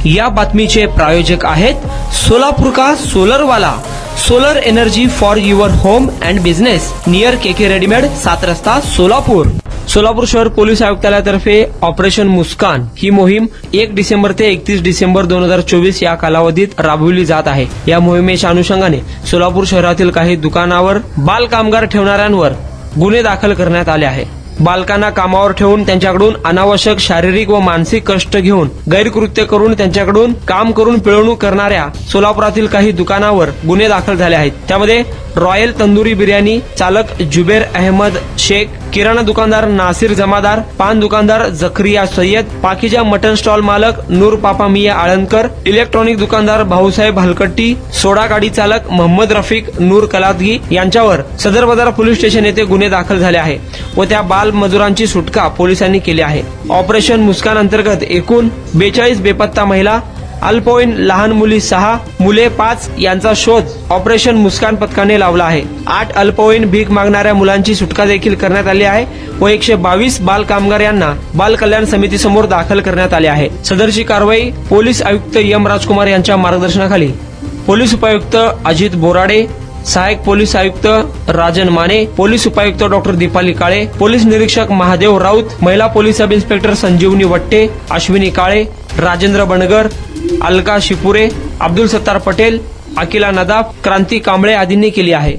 या बातमीचे प्रायोजक आहेत सोलापूर का सोलरवाला, solar energy for your home and business, near KK readymade, 7 रस्ता, सोलापूर. सोलापूर शहर पोलीस आयुक्तालयातर्फे ऑपरेशन मुस्कान ही मोहीम 1 डिसेंबर ते 31 डिसेंबर 2024 या कालावधीत राबविली जात आहे. या मोहिमेच्या अनुषंगाने सोलापूर शहरातील काही दुकानावर बाल कामगार ठेवणाऱ्यांवर गुन्हे दाखल करण्यात आले आहे. बालकांना कामावर ठेवून त्यांच्याकडून अनावश्यक शारीरिक व मानसिक कष्ट घेऊन गैरकृत्य करून त्यांच्याकडून काम करून पिळवणूक करणाऱ्या सोलापुरातील काही दुकानावर गुन्हे दाखल झाले आहेत. त्यामध्ये रॉयल तंदुरी बिर्याणी चालक जुबेर अहमद शेख, किराणा दुकानदार नासिर जमादार, पान दुकानदार जखरिया सय्यद, पाकिजा मटन स्टॉल मालक नूर पापा मिया आळंदकर, इलेक्ट्रॉनिक दुकानदार भाऊसाहेब हलकट्टी, सोडा गाडी चालक मोहम्मद रफिक नूर कलादगी यांच्यावर सदर बाजार पोलीस स्टेशन येथे गुन्हे दाखल झाले आहे व त्या बाल मजुरांची सुटका पोलिसांनी केली आहे. ऑपरेशन मुस्कान अंतर्गत एकूण 42 बेपत्ता महिला, अल्पवयीन लहान मुली 6, मुले 5 यांचा शोध ऑपरेशन मुस्कान पथकाने लावला आहे. 8 अल्पवयीन भीक मागणाऱ्या मुलांची सुटका देखील करण्यात आली आहे व 122 बाल कामगार यांना बाल कल्याण समितीसमोर दाखल करण्यात आले आहे. सदरची कारवाई पोलीस आयुक्त एम राजकुमार यांच्या मार्गदर्शनाखाली पोलीस उपायुक्त अजित बोराडे, सहाय्यक पोलीस आयुक्त राजन माने, पोलीस उपायुक्त डॉक्टर दीपाली काळे, पोलीस निरीक्षक महादेव राऊत, महिला पोलीस सब इन्स्पेक्टर संजीवनी वट्टे, अश्विनी काळे, राजेंद्र बनगर, अलका शिपुरे, अब्दुल सत्तार पटेल, अकिला नदाफ, क्रांती कांबळे आदींनी केली आहे.